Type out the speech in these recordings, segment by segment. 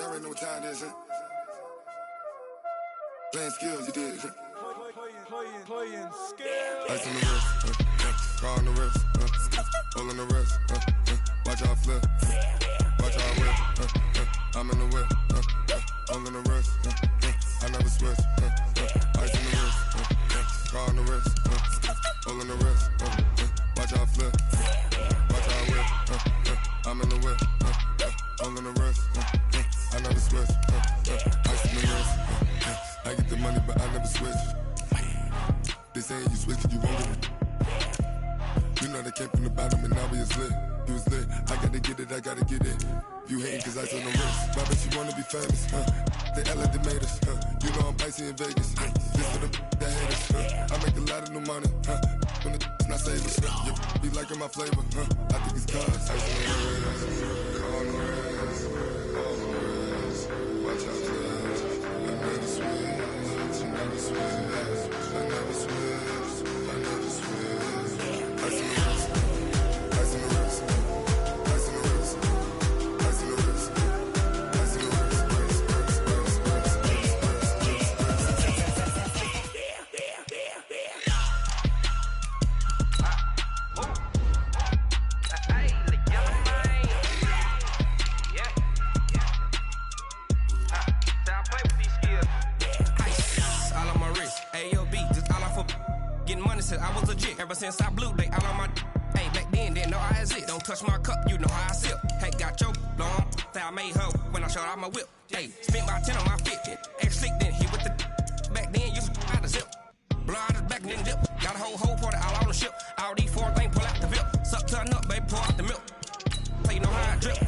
Y'all already know what time it is, huh? Playing skills, you did. Playing skills. Ice on the wrist, car on the wrist, hole in the wrist, watch out flip, watch out whip, I'm in the whip, hole in the wrist, I never switch, ice on the wrist, car on the wrist, hole in the wrist, watch out flip, watch out whip, I'm in the whip, hole in the wrist, I never switch, ice on the wrist, I get the money but I never switch. They saying you switch, you won't get it. You know they came from the bottom and now we is lit. You was lit, I gotta get it, I gotta get it. You hating cause I on the wrist. My bitch, you wanna be famous, They elevators, You know I'm icy in Vegas, This for the that haters, I make a lot of new money, When the not savers, You be liking my flavor, I think it's cause ice on the wrist, on the wrist, on the wrist. Watch out, please. I never switch, I never switch. I never switch, I never switch. Ice in the wrist, ice in the wrist, ice in the wrist, ice in the wrist, ice in the wrist. I was legit ever since I blew they all on my hey back then didn't know I exist. Don't touch my cup, you know how I sip. Hey, got your long that I made her when I showed out my whip. Hey, spent about 10 on my fit. Ex slick then hit with the back then used to out the zip. Blow out his back and then dip. Got a whole party all on the ship. All these four things pull out the VIP. Suck turn up, baby, pour out the milk. Hey, you know how I drip.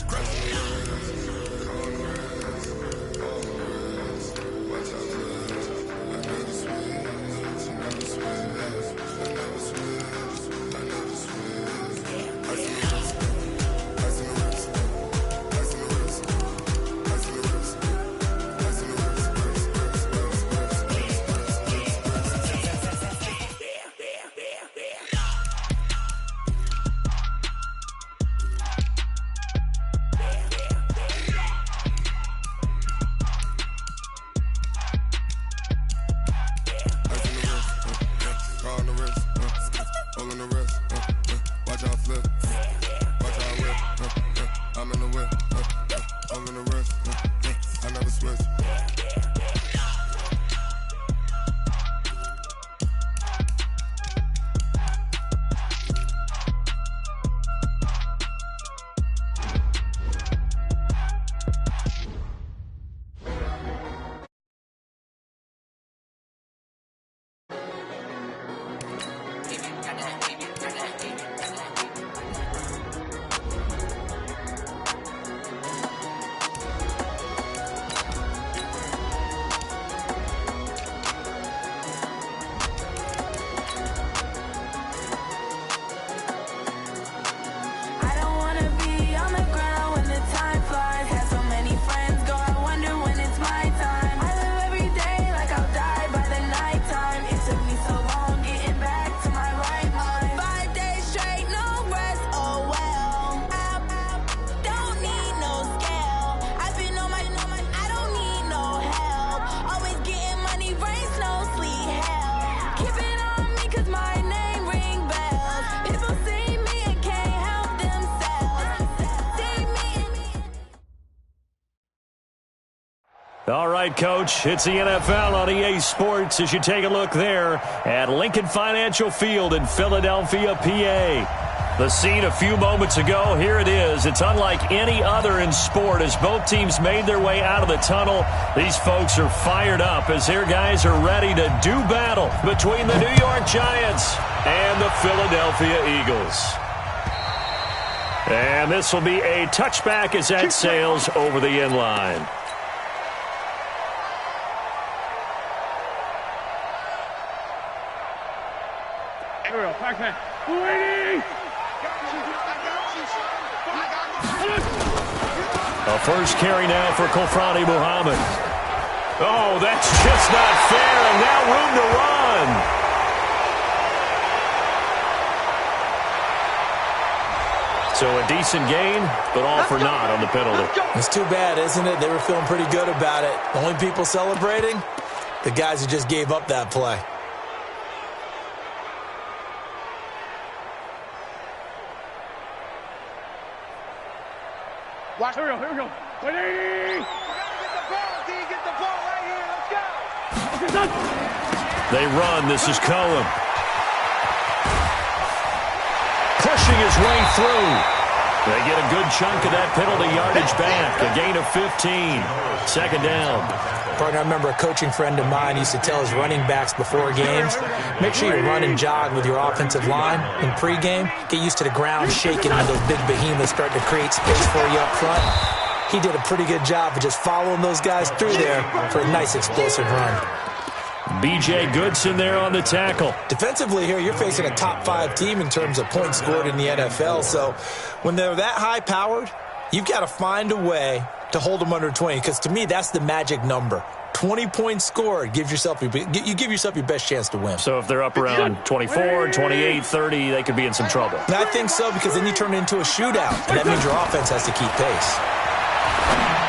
All right, Coach, it's the NFL on EA Sports as you take a look there at Lincoln Financial Field in Philadelphia, PA. The scene a few moments ago, here it is. It's unlike any other in sport as both teams made their way out of the tunnel. These folks are fired up as their guys are ready to do battle between the New York Giants and the Philadelphia Eagles. And this will be a touchback as that sails over the end line. A first carry now for Kofrani Muhammad. Oh, that's just not fair, and now room to run. So a decent gain, but all for naught on the penalty. It's too bad, isn't it? They were feeling pretty good about it. The only people celebrating, the guys who just gave up that play. Watch. Here we go. Ready? Get the ball right here. Let's go. They run. This is Cohen. Pushing his way through. They get a good chunk of that penalty yardage back. A gain of 15. Second down. Partner, I remember a coaching friend of mine used to tell his running backs before games, make sure you run and jog with your offensive line in pregame. Get used to the ground shaking when those big behemoths start to create space for you up front. He did a pretty good job of just following those guys through there for a nice explosive run. B.J. Goodson there on the tackle. Defensively here, you're facing a top-5 team in terms of points scored in the NFL. So when they're that high-powered, you've got to find a way to hold them under 20, because to me, that's the magic number. 20 points scored, you give yourself your best chance to win. So if they're up around 24, 28, 30, they could be in some trouble. And I think so, because then you turn it into a shootout, and that means your offense has to keep pace.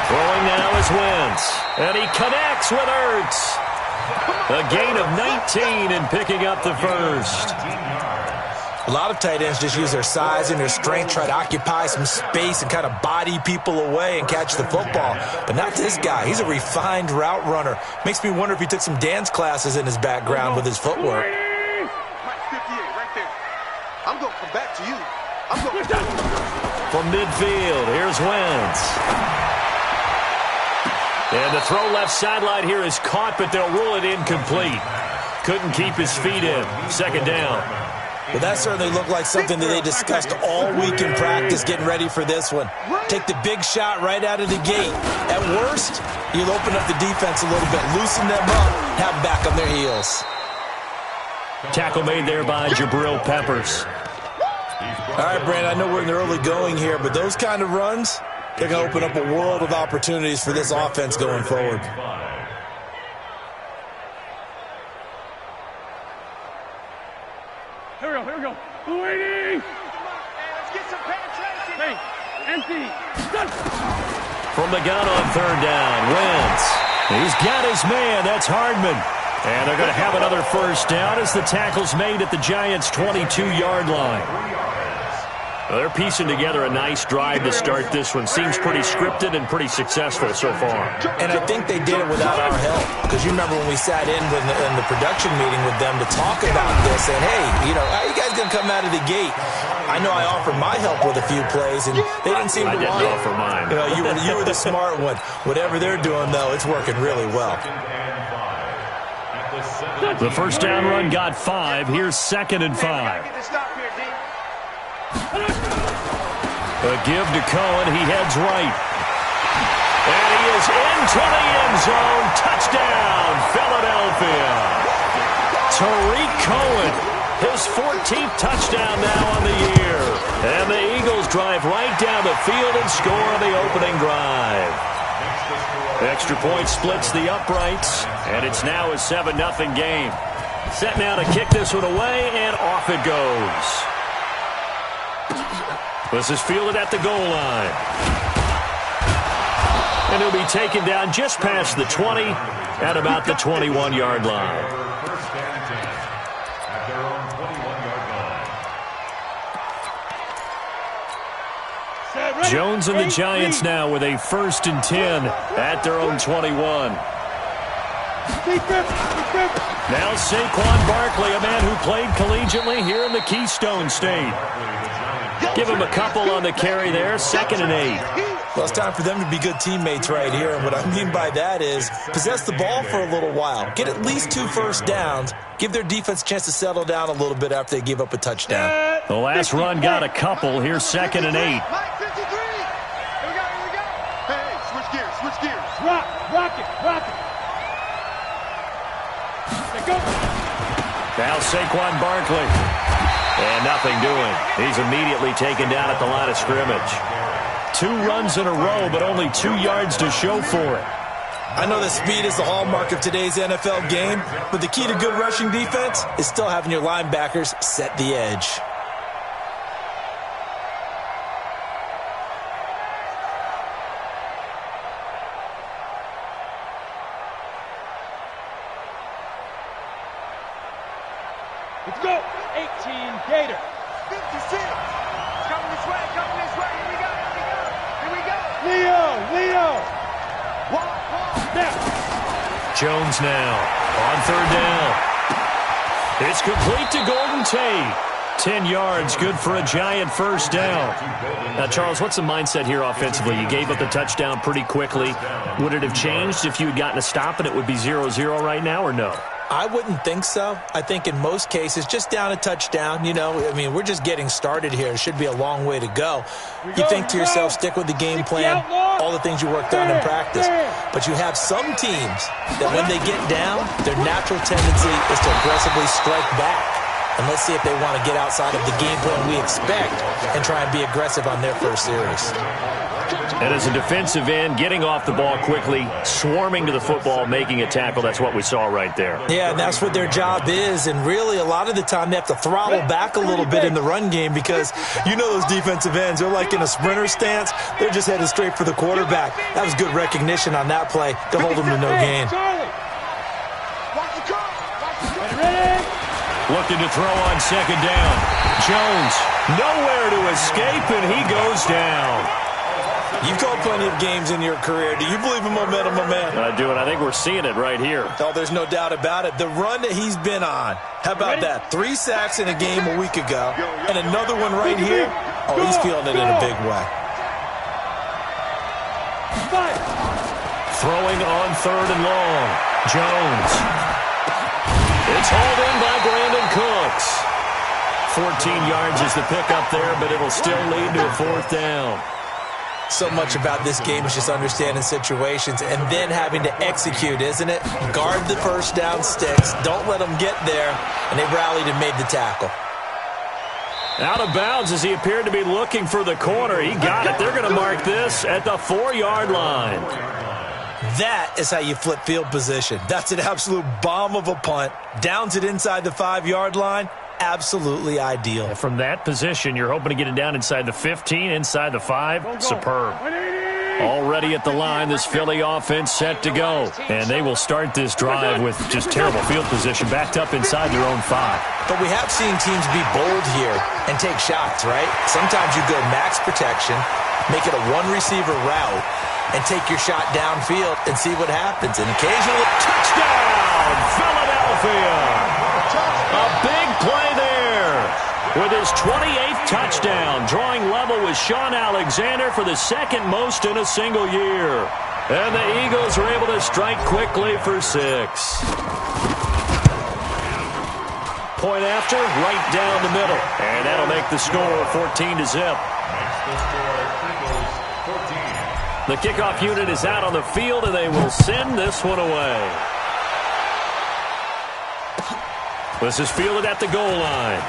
Throwing now is Wentz, and he connects with Ertz. A gain of 19 and picking up the first. A lot of tight ends just use their size and their strength, try to occupy some space and kind of body people away and catch the football. But not this guy. He's a refined route runner. Makes me wonder if he took some dance classes in his background with his footwork. Mike 58 right there. I'm going to come back to you. I'm going to From midfield, here's Wentz. And the throw left sideline here is caught, but they'll rule it incomplete. Couldn't keep his feet in. Second down. Well, that certainly looked like something that they discussed all week in practice, getting ready for this one. Take the big shot right out of the gate. At worst, you'll open up the defense a little bit, loosen them up, have them back on their heels. Tackle made there by Jabril Peppers. All right, Brandon, I know we're in the early going here, but those kind of runs, they're going to open up a world of opportunities for this offense going forward. Here we go. Waiting. Let's get some penetration. Hey, empty. Done. From the gun on third down, Wentz. He's got his man. That's Hardman. And they're going to have another first down as the tackle's made at the Giants' 22-yard line. Well, they're piecing together a nice drive to start this one. Seems pretty scripted and pretty successful so far. And I think they did it without our help. Because you remember when we sat in the production meeting with them to talk about this, and hey, how are you guys going to come out of the gate? I know I offered my help with a few plays, and they didn't seem to want it. I didn't offer mine. You were the smart one. Whatever they're doing, though, it's working really well. The first down run got 5. Here's 2nd and 5. A give to Cohen. He heads right. And he is into the end zone. Touchdown, Philadelphia. Tariq Cohen, his 14th touchdown now on the year. And the Eagles drive right down the field and score on the opening drive. Extra point splits the uprights, and it's now a 7-0 game. Set now to kick this one away, and off it goes. This is fielded at the goal line. And he'll be taken down just past the 20 at about the 21-yard line. Jones and the Giants now with a 1st and 10 at their own 21. Now Saquon Barkley, a man who played collegiately here in the Keystone State. Give him a couple on the carry there, 2nd and 8. Well, it's time for them to be good teammates right here. And what I mean by that is possess the ball for a little while. Get at least 2 first downs. Give their defense a chance to settle down a little bit after they give up a touchdown. The last run got a couple. Here's 2nd and 8. Mike 53. Here we go. Hey, switch gears. Rock it. Let's go. Now Saquon Barkley. And nothing doing. He's immediately taken down at the line of scrimmage. 2 runs in a row, but only 2 yards to show for it. I know that speed is the hallmark of today's NFL game, but the key to good rushing defense is still having your linebackers set the edge. Let's go. 18 Gator. 56. Coming this way, coming this way. Here we go, here we go. Here we go. Leo. Now. Jones now on third down. It's complete to Golden Tate. 10 yards, good for a giant first down. Now, Charles, what's the mindset here offensively? You gave up the touchdown pretty quickly. Would it have changed if you had gotten a stop and it would be 0-0 right now, or no? I wouldn't think so. I think in most cases, just down a touchdown, we're just getting started here. It should be a long way to go. You think to yourself, stick with the game plan, all the things you worked on in practice. But you have some teams that when they get down, their natural tendency is to aggressively strike back. And let's see if they want to get outside of the game plan we expect and try and be aggressive on their first series. And as a defensive end, getting off the ball quickly, swarming to the football, making a tackle, that's what we saw right there. Yeah, and that's what their job is. And really, a lot of the time, they have to throttle back a little bit in the run game because those defensive ends, they're like in a sprinter stance. They're just headed straight for the quarterback. That was good recognition on that play to hold them to no gain. Looking to throw on second down. Jones, nowhere to escape, and he goes down. You've called plenty of games in your career. Do you believe in momentum, my man? I do, and I think we're seeing it right here. Oh, there's no doubt about it. The run that he's been on, how about that? 3 sacks in a game a week ago, and another one right here. Oh, he's feeling it in a big way. Throwing on third and long. Jones. It's hauled in by Brandon Cooks. 14 yards is the pickup there, but it'll still lead to a fourth down. So much about this game is just understanding situations and then having to execute, isn't it? Guard the first down sticks. Don't let them get there. And they rallied and made the tackle. Out of bounds as he appeared to be looking for the corner. He got it. They're going to mark this at the 4-yard line. That is how you flip field position. That's an absolute bomb of a punt. Downs it inside the 5-yard line. Absolutely ideal. From that position, you're hoping to get it down inside the 15, inside the 5. Superb. Already at the line, this Philly offense set to go. And they will start this drive with just terrible field position, backed up inside their own 5. But we have seen teams be bold here and take shots, right? Sometimes you go max protection, make it a one-receiver route, and take your shot downfield and see what happens. And occasionally, touchdown, Philadelphia! A big play there with his 28th touchdown, drawing level with Sean Alexander for the second most in a single year. And the Eagles are able to strike quickly for 6. Point after, right down the middle. And that'll make the score 14-0. The kickoff unit is out on the field, and they will send this one away. This is fielded at the goal line.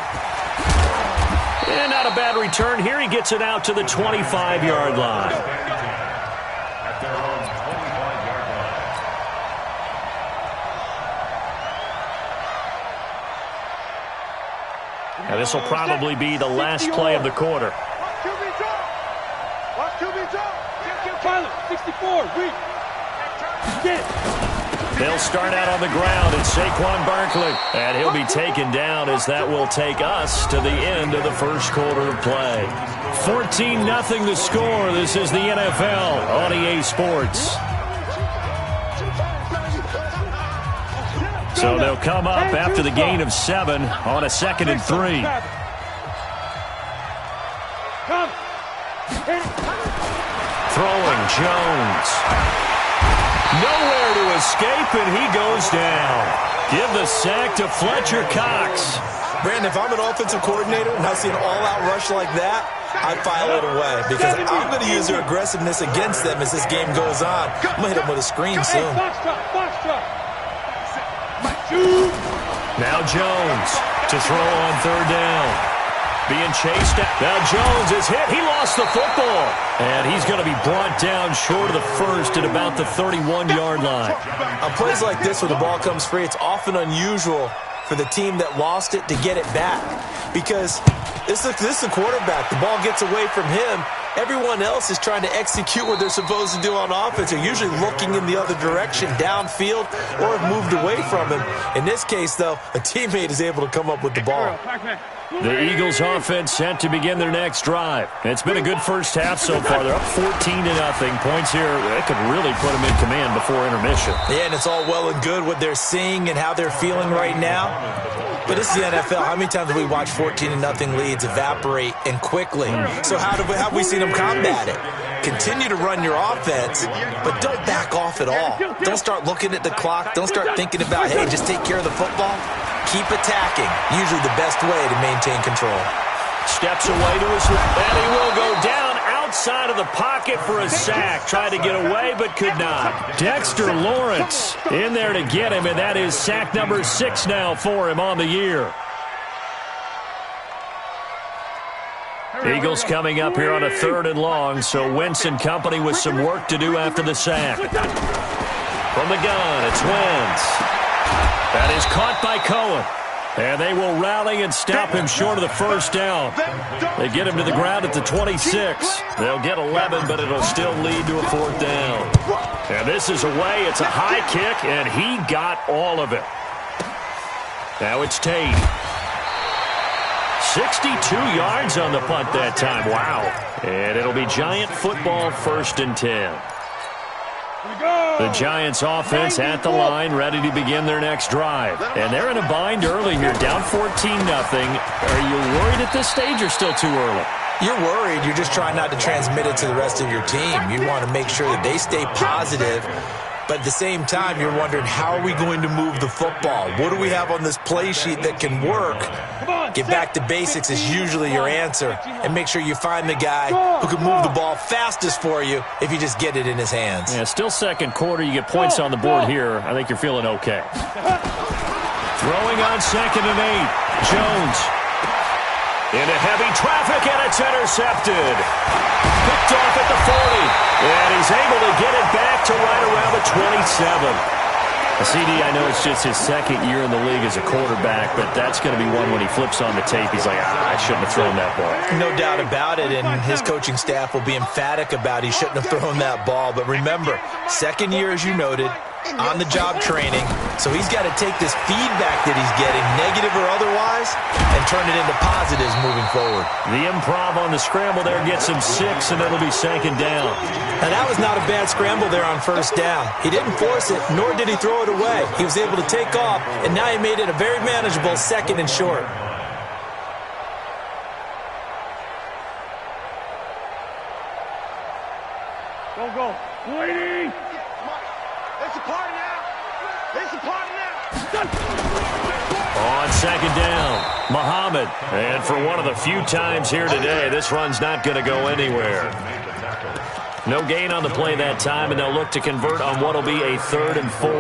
And not a bad return here. He gets it out to the 25-yard line. Now this will probably be the last play of the quarter. They'll start out on the ground. It's Saquon Barkley. And he'll be taken down as that will take us to the end of the first quarter of play. 14-0 the score. This is the NFL on EA Sports. So they'll come up after the gain of 7 on a 2nd and 3. Throwing Jones. Nowhere to escape, and he goes down. Give the sack to Fletcher Cox. Brandon, if I'm an offensive coordinator and I see an all-out rush like that, I'd file it away because I'm going to use their aggressiveness against them as this game goes on. I'm going to hit them with a screen soon. Now Jones to throw on third down. Being chased out. Now Jones is hit. He lost the football. And he's going to be brought down short of the first at about the 31-yard line. On plays like this where the ball comes free, it's often unusual for the team that lost it to get it back. Because this is the quarterback. The ball gets away from him, Everyone else is trying to execute what they're supposed to do on offense. They're usually looking in the other direction, downfield, or have moved away from him. In this case, though, a teammate is able to come up with the ball. The Eagles offense set to begin their next drive. It's been a good first half so far. They're up 14-0. Points here, that could really put them in command before intermission. Yeah, and it's all well and good what they're seeing and how they're feeling right now. But this is the NFL. How many times have we watched 14-0 leads evaporate and quickly? So how have we seen them combat it? Continue to run your offense, but don't back off at all. Don't start looking at the clock. Don't start thinking about, hey, just take care of the football. Keep attacking. Usually the best way to maintain control. Steps away to his left, and he will go down outside of the pocket for a sack. Tried to get away, but could not. Dexter Lawrence in there to get him, and that is sack number 6 now for him on the year. Eagles coming up here on a 3rd and long, so Wentz and company with some work to do after the sack. From the gun, it's Wentz. That is caught by Cohen. And they will rally and stop him short of the first down. They get him to the ground at the 26. They'll get 11, but it'll still lead to a 4th down. And this is away. It's a high kick, and he got all of it. Now it's Tate. 62 yards on the punt that time. Wow. And it'll be Giant football, 1st and 10. The Giants offense at the line, ready to begin their next drive. And they're in a bind early here, down 14-0. Are you worried at this stage or still too early? You're worried. You're just trying not to transmit it to the rest of your team. You want to make sure that they stay positive. But at the same time, you're wondering, how are we going to move the football? What do we have on this play sheet that can work? Get back to basics is usually your answer. And make sure you find the guy who can move the ball fastest for you if you just get it in his hands. Yeah, still second quarter. You get points on the board here. I think you're feeling okay. Throwing on 2nd and 8. Jones. Into heavy traffic, and it's intercepted. Picked off at the 40. And he's able to get it back to right around the 27. CD, I know it's just his 2nd year in the league as a quarterback, but that's going to be one when he flips on the tape. He's like, I shouldn't have thrown that ball. No doubt about it, and his coaching staff will be emphatic about he shouldn't have thrown that ball. But remember, 2nd year, as you noted, on-the-job training. So he's got to take this feedback that he's getting, negative or otherwise, and turn it into positives moving forward. The improv on the scramble there gets him 6, and it'll be 2nd down. Now, that was not a bad scramble there on 1st down. He didn't force it, nor did he throw it away. He was able to take off, and now he made it a very manageable 2nd and short. Go. Lady! It's a party now! It's a party now! On 2nd down, Muhammad. And for one of the few times here today, this run's not going to go anywhere. No gain on the play that time, and they'll look to convert on what will be a 3rd and 4.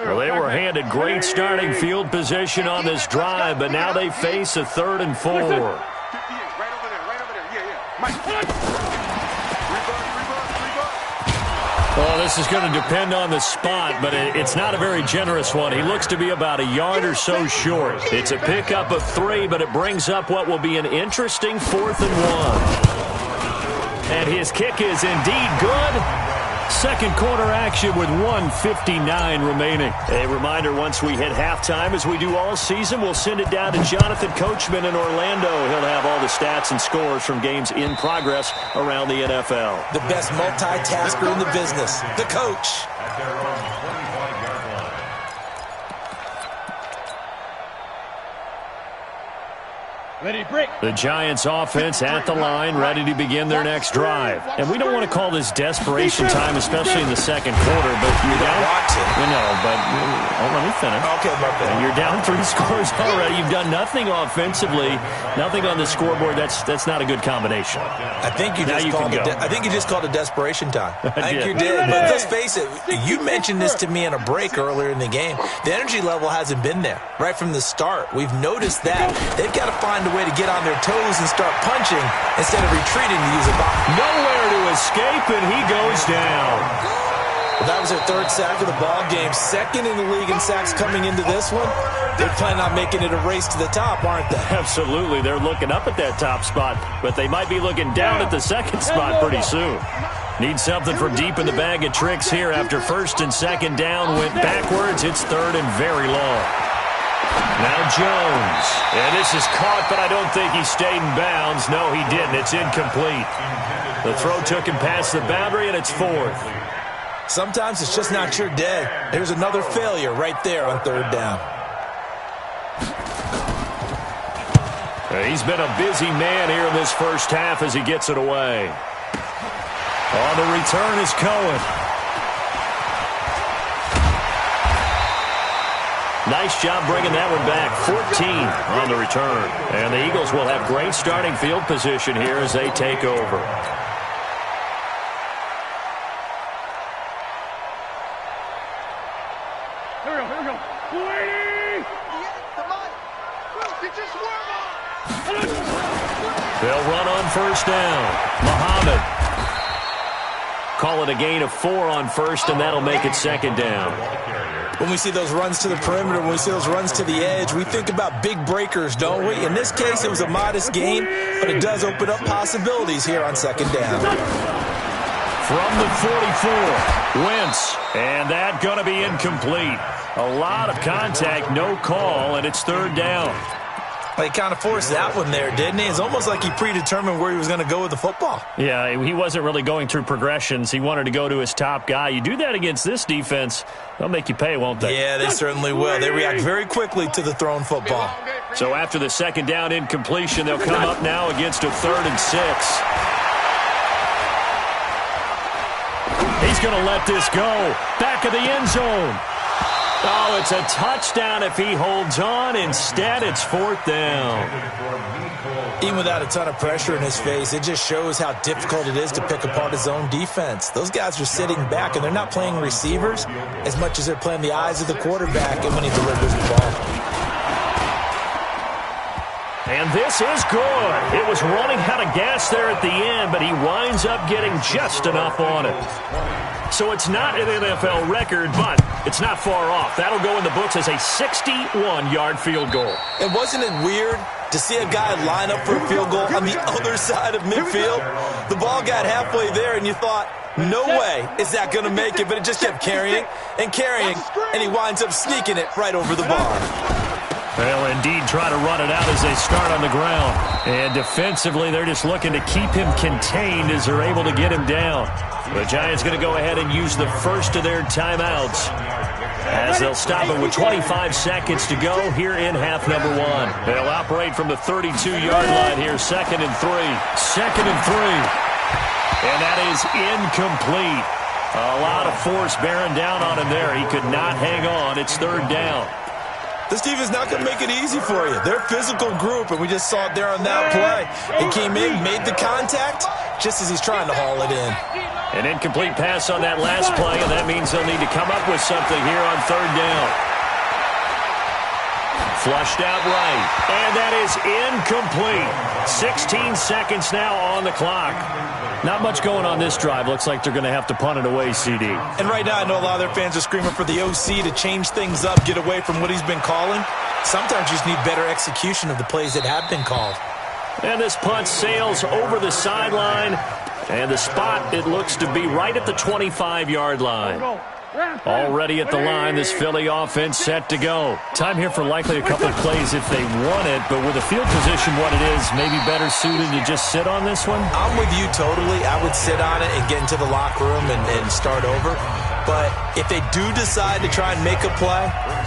Well, they were handed great starting field position on this drive, but now they face a 3rd and 4. Right over there. Yeah. Mike. Well, this is going to depend on the spot, but it's not a very generous one. He looks to be about a yard or so short. It's a pickup of 3, but it brings up what will be an interesting 4th and 1. And his kick is indeed good. 2nd quarter action with 1:59 remaining. A reminder, once we hit halftime, as we do all season, we'll send it down to Jonathan Coachman in Orlando. He'll have all the stats and scores from games in progress around the NFL. The best multitasker in the business, the coach. Ready, break. The Giants offense at the line, ready to begin their next drive. And we don't want to call this desperation time, especially in the 2nd quarter, but you're down. You know, but let me finish. Okay, my bad. You're down 3 scores already. You've done nothing offensively, nothing on the scoreboard. That's not a good combination. I think you just called it desperation time. I think you did. But let's face it, you mentioned this to me in a break earlier in the game. The energy level hasn't been there right from the start. We've noticed that. They've got to find a way to get on their toes and start punching instead of retreating to use a box. Nowhere to escape, and he goes down. That was their third sack of the ball game. Second in the league in sacks coming into this one. They're planning on making it a race to the top, aren't they? Absolutely. They're looking up at that top spot, but they might be looking down at the second spot pretty soon. Need something from deep in the bag of tricks here after first and second down went backwards. It's third and very long. Now Jones. And this is caught, but I don't think he stayed in bounds. No, he didn't. It's incomplete. The throw took him past the boundary, and it's fourth. Sometimes it's just not your day. There's another failure right there on third down. He's been a busy man here in this first half as he gets it away. On the return is Cohen. Nice job bringing that one back. 14 on the return. And the Eagles will have great starting field position here as they take over. Here we go. Wait! Come on. Just warm up. They'll run on first down. Muhammad. Call it a gain of 4 on first, and that'll make it second down. When we see those runs to the perimeter, when we see those runs to the edge, we think about big breakers, don't we? In this case, it was a modest gain, but it does open up possibilities here on second down. From the 44, Wentz, and that going to be incomplete. A lot of contact, no call, and it's third down. Well, he kind of forced that one there, didn't he? It's almost like he predetermined where he was going to go with the football. Yeah, he wasn't really going through progressions. He wanted to go to his top guy. You do that against this defense, they'll make you pay, won't they? Yeah, they certainly will. They react very quickly to the thrown football. So after the second down incompletion, they'll come up now against a 3rd and 6. He's going to let this go. Back of the end zone. Oh, it's a touchdown if he holds on. Instead, it's 4th down. Even without a ton of pressure in his face, it just shows how difficult it is to pick apart his own defense. Those guys are sitting back, and they're not playing receivers as much as they're playing the eyes of the quarterback and when he delivers the ball. And this is good. It was running out of gas there at the end, but he winds up getting just enough on it. So it's not an NFL record, but it's not far off. That'll go in the books as a 61-yard field goal. And wasn't it weird to see a guy line up for a field goal on the other side of midfield? The ball got halfway there, and you thought, no way is that going to make it, but it just kept carrying, and he winds up sneaking it right over the bar. They'll indeed try to run it out as they start on the ground. And defensively, they're just looking to keep him contained as they're able to get him down. The Giants going to go ahead and use the first of their timeouts as they'll stop it with 25 seconds to go here in half number 1. They'll operate from the 32-yard line here, 2nd and 3. 2nd and 3. And that is incomplete. A lot of force bearing down on him there. He could not hang on. It's 3rd down. This team is not going to make it easy for you. They're a physical group, and we just saw it there on that play. He came in, made the contact, just as he's trying to haul it in. An incomplete pass on that last play, and that means they'll need to come up with something here on 3rd down. Flushed out right, and that is incomplete. 16 seconds now on the clock. Not much going on this drive. Looks like they're going to have to punt it away, CD. And right now, I know a lot of their fans are screaming for the OC to change things up, get away from what he's been calling. Sometimes you just need better execution of the plays that have been called. And this punt sails over the sideline. And the spot, it looks to be right at the 25-yard line. Already at the line, this Philly offense set to go. Time here for likely a couple of plays if they want it, but with the field position what it is, maybe better suited to just sit on this one? I'm with you totally. I would sit on it and get into the locker room and start over. But if they do decide to try and make a play,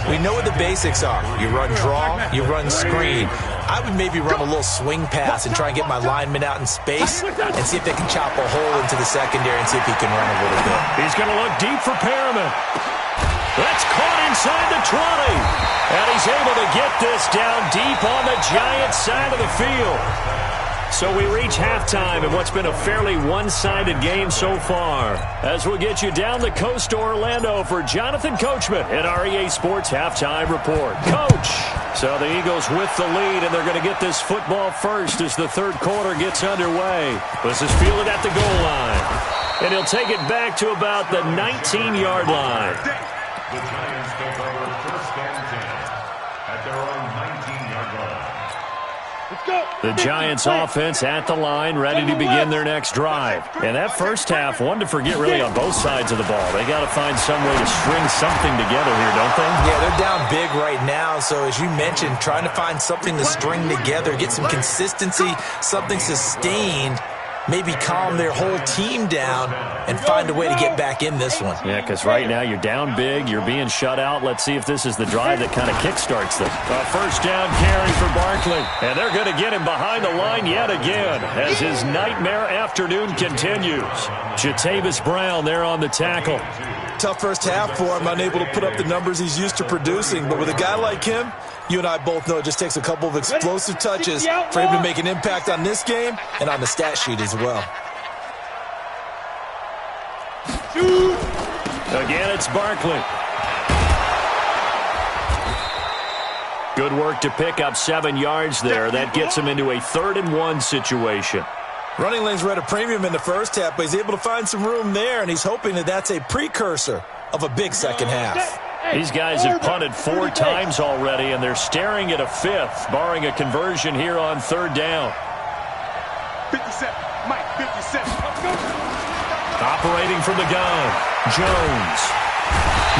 we know what the basics are. You run draw, you run screen. I would maybe run a little swing pass and try and get my lineman out in space and see if they can chop a hole into the secondary and see if he can run a little bit. He's going to look deep for Perriman. That's caught inside the 20. And he's able to get this down deep on the Giants side of the field. So we reach halftime in what's been a fairly one-sided game so far. As we'll get you down the coast to Orlando for Jonathan Coachman at our EA Sports Halftime Report. Coach! So the Eagles with the lead, and they're going to get this football first as the third quarter gets underway. This is fielded at the goal line. And he'll take it back to about the 19-yard line. The Giants take over first and 10 at their own 19-yard line. The Giants offense at the line, ready to begin their next drive. And that first half, one to forget really on both sides of the ball. They got to find some way to string something together here, don't they? Yeah, they're down big right now. So as you mentioned, trying to find something to string together, get some consistency, something sustained, maybe calm their whole team down and find a way to get back in this one. Yeah, because right now you're down big, you're being shut out. Let's see if this is the drive that kind of kickstarts them. A first down carry for Barkley. And they're going to get him behind the line yet again as his nightmare afternoon continues. Jatavis Brown there on the tackle. Tough first half for him, unable to put up the numbers he's used to producing. But with a guy like him, you and I both know it just takes a couple of explosive touches for him to make an impact on this game and on the stat sheet as well. Again, it's Barkley. Good work to pick up 7 yards there. That gets him into a 3rd-and-1 situation. Running lanes were at a premium in the first half, but he's able to find some room there, and he's hoping that that's a precursor of a big second half. These guys have punted 4 times already, and they're staring at a 5th, barring a conversion here on 3rd down. 57, Mike, 57. Let's go. Operating from the gun, Jones.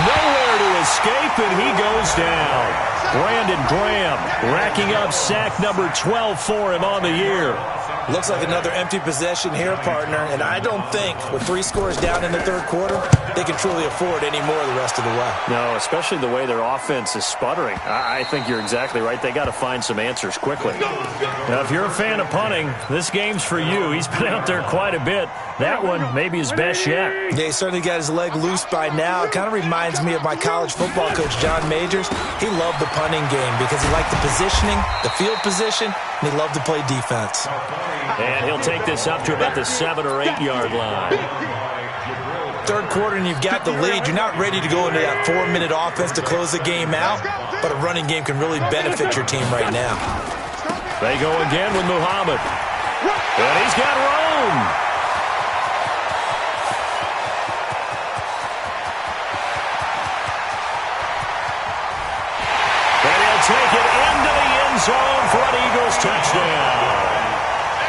Nowhere to escape, and he goes down. Brandon Graham racking up sack number 12 for him on the year. Looks like another empty possession here, partner, and I don't think with 3 scores down in the 3rd quarter, they can truly afford any more the rest of the way. No, especially the way their offense is sputtering. I think you're exactly right. They got to find some answers quickly. Now, if you're a fan of punting, this game's for you. He's been out there quite a bit. That one maybe his best yet. Yeah, he certainly got his leg loose by now. It kind of reminds me of my college football coach, John Majors. He loved the punting game because he liked the positioning, the field position, and he loved to play defense. And he'll take this up to about the 7 or 8 yard line. 3rd quarter and you've got the lead. You're not ready to go into that 4-minute offense to close the game out, but a running game can really benefit your team right now. They go again with Muhammad. And he's got Rome. And he'll take it into the end zone for an Eagles touchdown.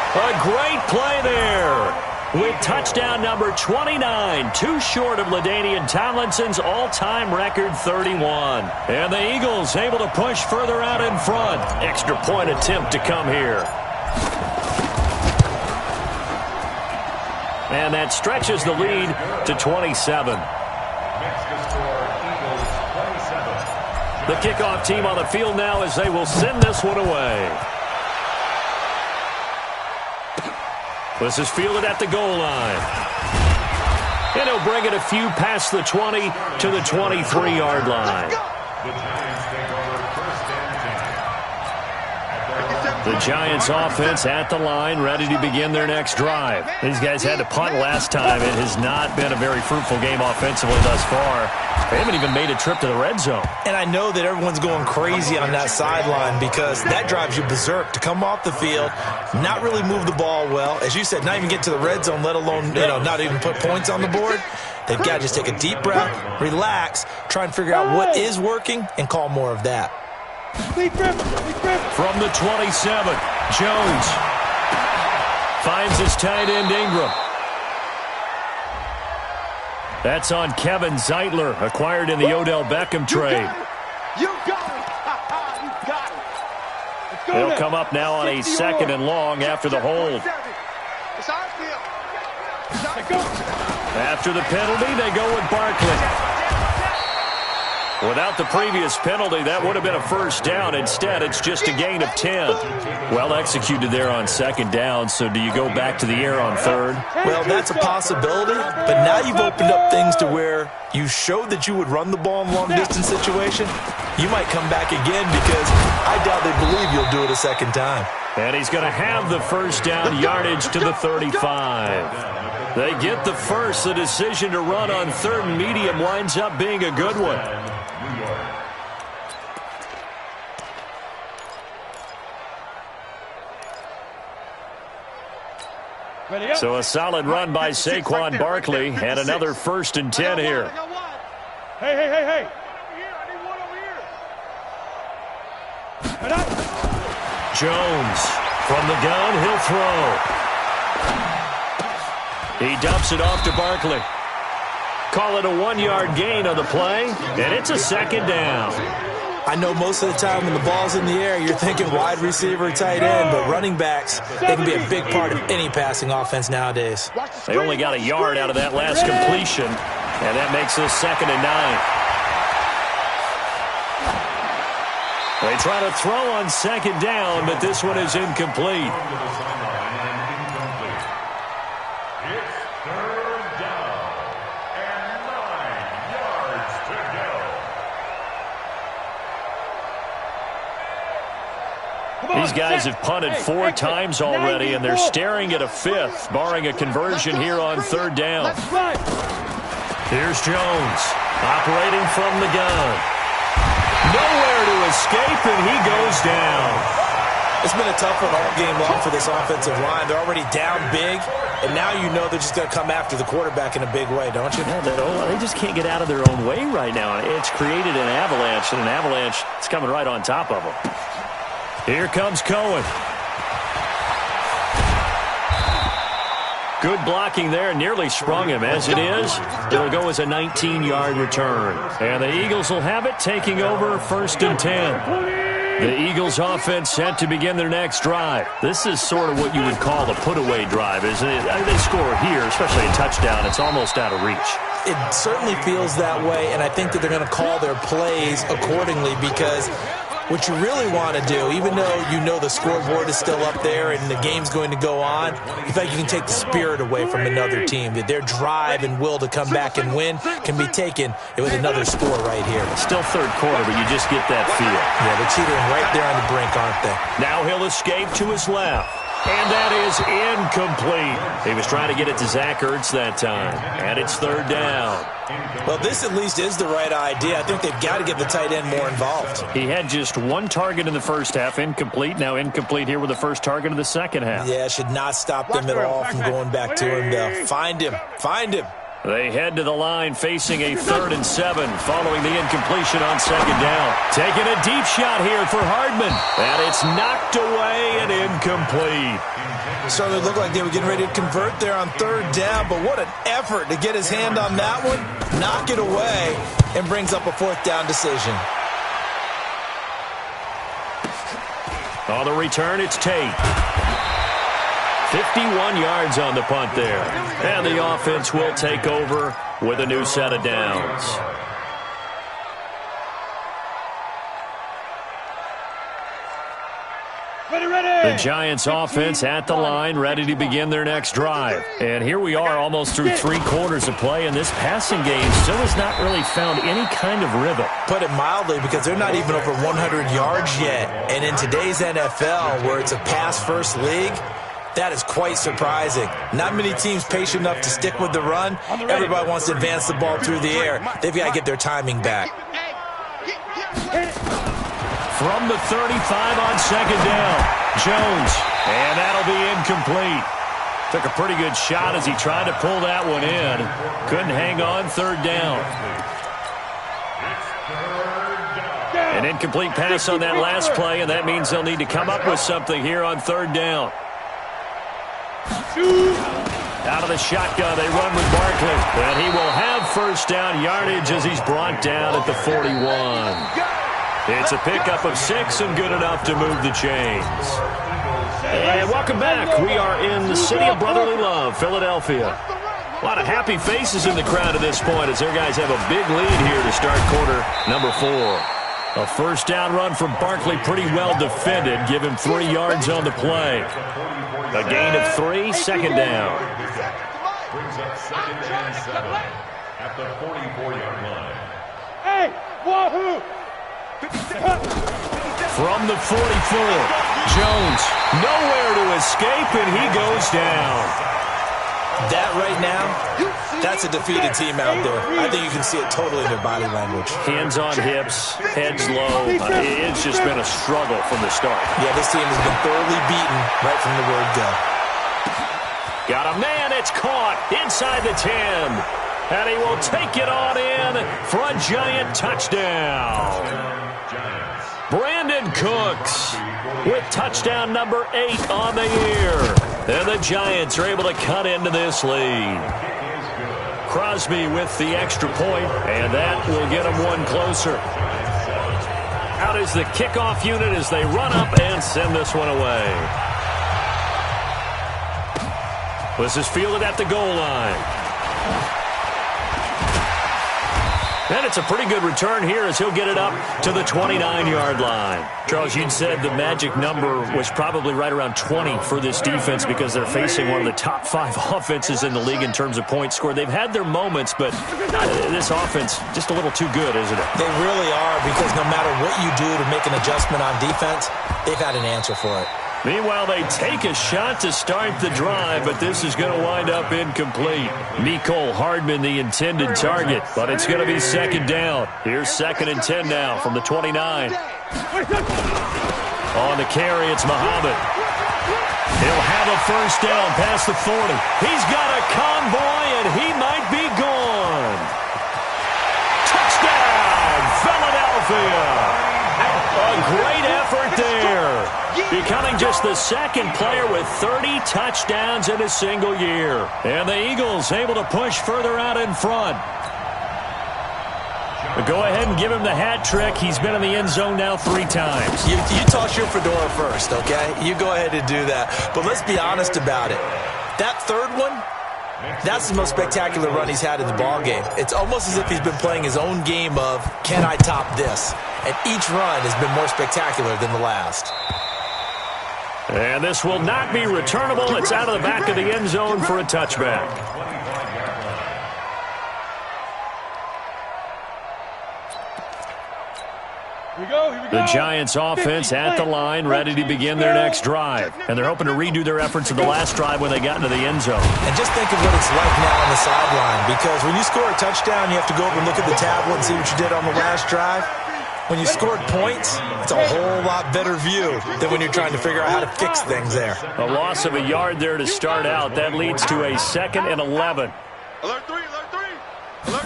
A great play there with touchdown number 29, too short of LaDainian Tomlinson's all-time record 31. And the Eagles able to push further out in front. Extra point attempt to come here. And that stretches the lead to 27. The kickoff team on the field now as they will send this one away. This is fielded at the goal line. And he'll bring it a few past the 20 to the 23-yard line. The Giants offense at the line, ready to begin their next drive. These guys had to punt last time. It has not been a very fruitful game offensively thus far. They haven't even made a trip to the red zone. And I know that everyone's going crazy on that sideline because that drives you berserk to come off the field, not really move the ball well. As you said, not even get to the red zone, let alone, not even put points on the board. They've got to just take a deep breath, relax, try and figure out what is working, and call more of that. From the 27, Jones finds his tight end Ingram. That's on Kevin Zeitler, acquired in the Odell Beckham trade. You got it. You got it. He'll come up now on a 2nd and long after the hold. It's our field. After the penalty, they go with Barkley. Without the previous penalty, that would have been a first down. Instead, it's just a gain of 10. Well executed there on 2nd down, so do you go back to the air on 3rd? Well, that's a possibility, but now you've opened up things to where you showed that you would run the ball in long-distance situation. You might come back again because I doubt they believe you'll do it a 2nd time. And he's going to have the first down yardage to the 35. They get the first. The decision to run on 3rd and medium winds up being a good one. So a solid run by Saquon Barkley and another 1st and 10 here. Hey. Jones from the gun, he'll throw. He dumps it off to Barkley. Call it a 1-yard gain on the play, and it's a 2nd down. I know most of the time when the ball's in the air, you're thinking wide receiver, tight end, but running backs, they can be a big part of any passing offense nowadays. They only got a yard out of that last completion, and that makes it 2nd and 9. They try to throw on 2nd down, but this one is incomplete. These guys have punted 4 times already, and they're staring at a 5th, barring a conversion here on 3rd down. Here's Jones, operating from the gun. Nowhere to escape, and he goes down. It's been a tough one all game long for this offensive line. They're already down big, and now you know they're just going to come after the quarterback in a big way, don't you? Yeah, they just can't get out of their own way right now. It's created an avalanche, and an avalanche is coming right on top of them. Here comes Cohen. Good blocking there, nearly sprung him. As it is, it'll go as a 19-yard return. And the Eagles will have it, taking over 1st and 10. The Eagles offense set to begin their next drive. This is sort of what you would call a put-away drive, isn't it? They score here, especially a touchdown. It's almost out of reach. It certainly feels that way, and I think that they're going to call their plays accordingly because what you really want to do, even though you know the scoreboard is still up there and the game's going to go on, in fact, you can take the spirit away from another team. That their drive and will to come back and win can be taken with another score right here. Still 3rd quarter, but you just get that feel. Yeah, they're teetering right there on the brink, aren't they? Now he'll escape to his left. And that is incomplete. He was trying to get it to Zach Ertz that time. And it's 3rd down. Well, this at least is the right idea. I think they've got to get the tight end more involved. He had just 1 target in the first half, incomplete. Now incomplete here with the first target of the second half. Yeah, it should not stop them at all from going back to him, though. Find him. They head to the line facing a 3rd and 7 following the incompletion on 2nd down. Taking a deep shot here for Hardman. And it's knocked away and incomplete. Certainly looked like they were getting ready to convert there on 3rd down, but what an effort to get his hand on that one, knock it away, and brings up a 4th down decision. On the return, it's Tate. 51 yards on the punt there. And the offense will take over with a new set of downs. The Giants offense at the line, ready to begin their next drive. And here we are almost through 3 quarters of play, and this passing game still has not really found any kind of rhythm. Put it mildly, because they're not even over 100 yards yet. And in today's NFL, where it's a pass-first league, that is quite surprising. Not many teams patient enough to stick with the run. Everybody wants to advance the ball through the air. They've got to get their timing back. From the 35 on 2nd down, Jones, and that'll be incomplete. Took a pretty good shot as he tried to pull that one in. Couldn't hang on, 3rd down. An incomplete pass on that last play, and that means they'll need to come up with something here on 3rd down. Out of the shotgun, they run with Barkley, and he will have 1st down yardage as he's brought down at the 41. It's a pickup of 6 and good enough to move the chains. And welcome back. We are in the city of brotherly love, Philadelphia. A lot of happy faces in the crowd at this point as their guys have a big lead here to start quarter number 4. A 1st down run from Barkley, pretty well defended. Give him 3 yards on the play. A gain of 3, 2nd down. Brings up 2nd and 7 at the 44-yard line. Hey, wahoo! From the 44, Jones, nowhere to escape, and he goes down. That right now, that's a defeated team out there. I think you can see it totally in their body language. Hands on hips, heads low. It's just been a struggle from the start. Yeah, this team has been thoroughly beaten right from the word go. Got a man. It's caught inside the 10. And he will take it on in for a Giant touchdown. Brandon Cooks with touchdown number 8 on the year. And the Giants are able to cut into this lead. Crosby with the extra point, and that will get them one closer. Out is the kickoff unit as they run up and send this one away. This is fielded at the goal line. And it's a pretty good return here as he'll get it up to the 29-yard line. Charles, you'd said the magic number was probably right around 20 for this defense because they're facing one of the top 5 offenses in the league in terms of points scored. They've had their moments, but this offense just a little too good, isn't it? They really are, because no matter what you do to make an adjustment on defense, they've had an answer for it. Meanwhile, they take a shot to start the drive, but this is going to wind up incomplete. Mecole Hardman, the intended target, but it's going to be second down. Here's 2nd and 10 now from the 29. On the carry, it's Muhammad. He'll have a first down past the 40. He's got a convoy, and he might be gone. Touchdown, Philadelphia. A great effort there. Becoming just the 2nd player with 30 touchdowns in a single year. And the Eagles able to push further out in front. But go ahead and give him the hat trick. He's been in the end zone now 3 times. You toss your fedora first, okay? You go ahead and do that. But let's be honest about it. That third one, that's the most spectacular run he's had in the ballgame. It's almost as if he's been playing his own game of, can I top this? And each run has been more spectacular than the last. And this will not be returnable. It's out of the back of the end zone for a touchback. The Giants offense at the line, ready to begin their next drive. And they're hoping to redo their efforts of the last drive when they got into the end zone. And just think of what it's like now on the sideline, because when you score a touchdown, you have to go over and look at the tablet and see what you did on the last drive. When you scored points, it's a whole lot better view than when you're trying to figure out how to fix things there. A loss of a yard there to start out. That leads to a 2nd and 11. Alert 3, alert 3. Alert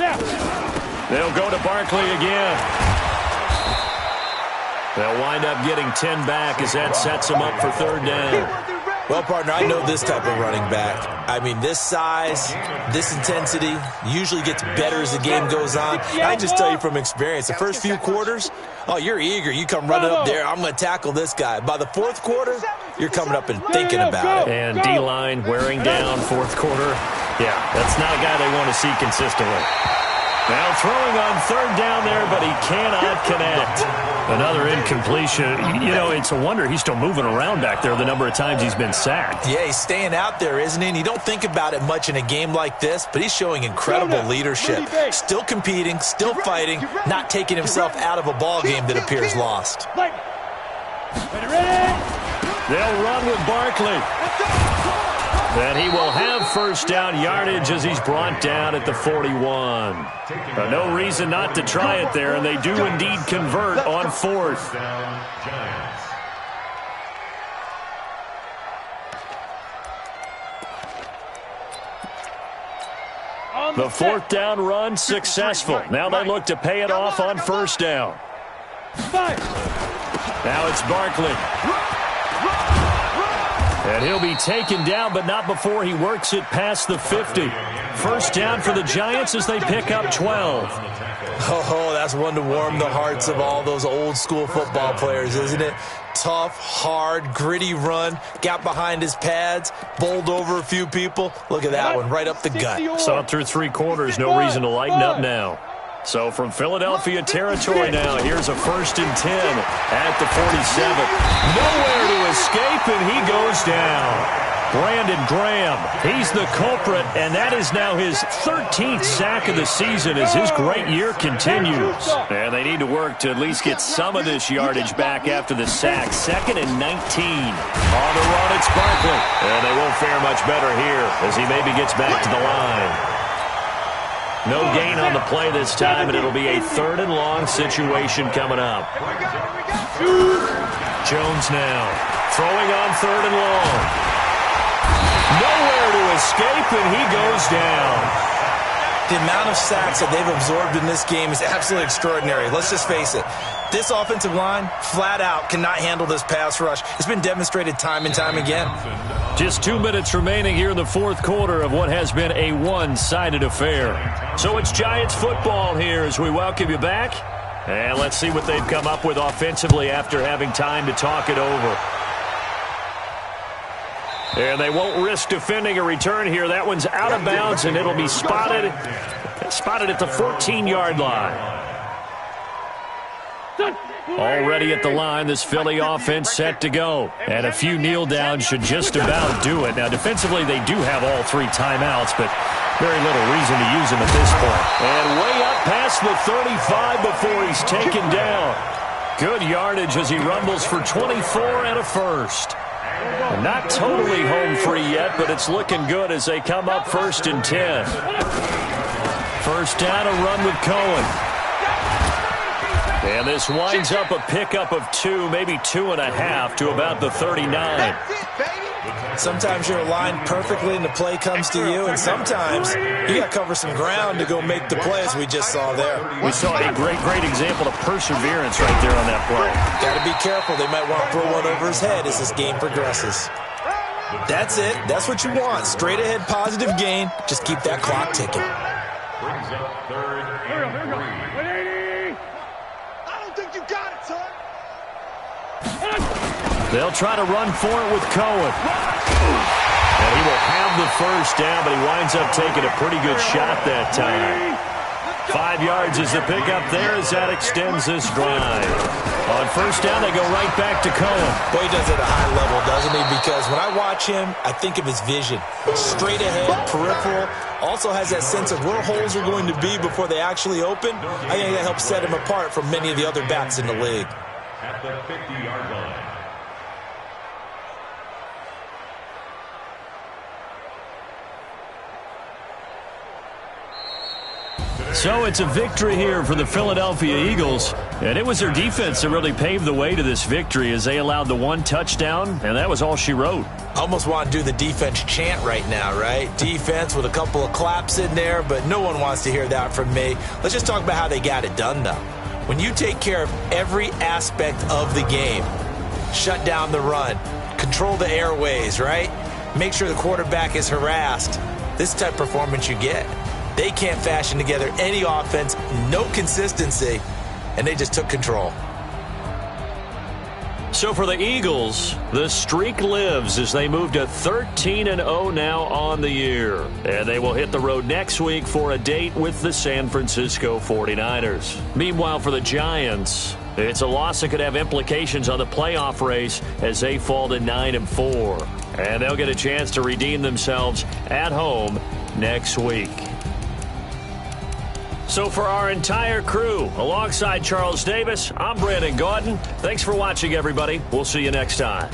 3. They'll go to Barkley again. They'll wind up getting 10 back as that sets them up for 3rd down. Well, partner, I know this type of running back. I mean, this size, this intensity usually gets better as the game goes on. I just tell you from experience, the first few quarters, oh, you're eager. You come running up there, I'm going to tackle this guy. By the 4th quarter, you're coming up and thinking about it. And D-line wearing down 4th quarter. Yeah, that's not a guy they want to see consistently. Now throwing on 3rd down there, but he cannot connect. Another incompletion. You know, it's a wonder he's still moving around back there the number of times he's been sacked. Yeah, he's staying out there, isn't he? And you don't think about it much in a game like this, but he's showing incredible leadership. Still competing, still fighting, not taking himself out of a ball game that appears lost. They'll run with Barkley. And he will have 1st down yardage as he's brought down at the 41. No reason not to try it there, and they do indeed convert on 4th. The 4th down run successful. Now they look to pay it off on 1st down. Now it's Barkley. And he'll be taken down, but not before he works it past the 50. 1st down for the Giants as they pick up 12. Oh, that's one to warm the hearts of all those old-school football players, isn't it? Tough, hard, gritty run, got behind his pads, bowled over a few people. Look at that one, right up the gut. Saw it through 3 quarters, no reason to lighten up now. So from Philadelphia territory now, here's a 1st and 10 at the 47. Nowhere to escape, and he goes down. Brandon Graham, he's the culprit, and that is now his 13th sack of the season as his great year continues. And they need to work to at least get some of this yardage back after the sack. 2nd and 19. On the run, it's Barkley. And they won't fare much better here as he maybe gets back to the line. No gain on the play this time, and it'll be a 3rd and long situation coming up. Jones now throwing on 3rd and long. Nowhere to escape, and he goes down. The amount of sacks that they've absorbed in this game is absolutely extraordinary. Let's just face it. This offensive line, flat out, cannot handle this pass rush. It's been demonstrated time and time again. Just 2 minutes remaining here in the fourth quarter of what has been a one-sided affair. So it's Giants football here as we welcome you back. And let's see what they've come up with offensively after having time to talk it over. And they won't risk defending a return here. That one's out of bounds, and it'll be spotted at the 14-yard line. Already at the line, this Philly offense set to go. And a few kneel downs should just about do it. Now, defensively, they do have all 3 timeouts, but very little reason to use them at this point. And way up past the 35 before he's taken down. Good yardage as he rumbles for 24 and a first. Not totally home free yet, but it's looking good as they come up 1st and 10. First down, a run with Cohen. And this winds up a pickup of 2, maybe 2.5 to about the 39. Sometimes you're aligned perfectly and the play comes to you, and sometimes you got to cover some ground to go make the play, as we just saw there. We saw a great example of perseverance right there on that play. Got to be careful. They might want to throw one over his head as this game progresses. That's it. That's what you want. Straight ahead positive gain. Just keep that clock ticking. Brings up 3rd and 3. I don't think you got it, son. They'll try to run for it with Cohen. And he will have the first down, but he winds up taking a pretty good shot that time. 5 yards is the pickup there as that extends this drive. On first down, they go right back to Cohen. Boy, he does it at a high level, doesn't he? Because when I watch him, I think of his vision. Straight ahead, peripheral. Also has that sense of where holes are going to be before they actually open. I think that helps set him apart from many of the other backs in the league. At the 50-yard line. So it's a victory here for the Philadelphia Eagles, and it was their defense that really paved the way to this victory as they allowed the 1 touchdown, and that was all she wrote. I almost want to do the defense chant right now, right? Defense with a couple of claps in there, but no one wants to hear that from me. Let's just talk about how they got it done, though. When you take care of every aspect of the game, shut down the run, control the airways, right? Make sure the quarterback is harassed. This type of performance you get. They can't fashion together any offense, no consistency, and they just took control. So for the Eagles, the streak lives as they move to 13-0 now on the year. And they will hit the road next week for a date with the San Francisco 49ers. Meanwhile, for the Giants, it's a loss that could have implications on the playoff race as they fall to 9-4. And they'll get a chance to redeem themselves at home next week. So for our entire crew, alongside Charles Davis, I'm Brandon Gaudin. Thanks for watching, everybody. We'll see you next time.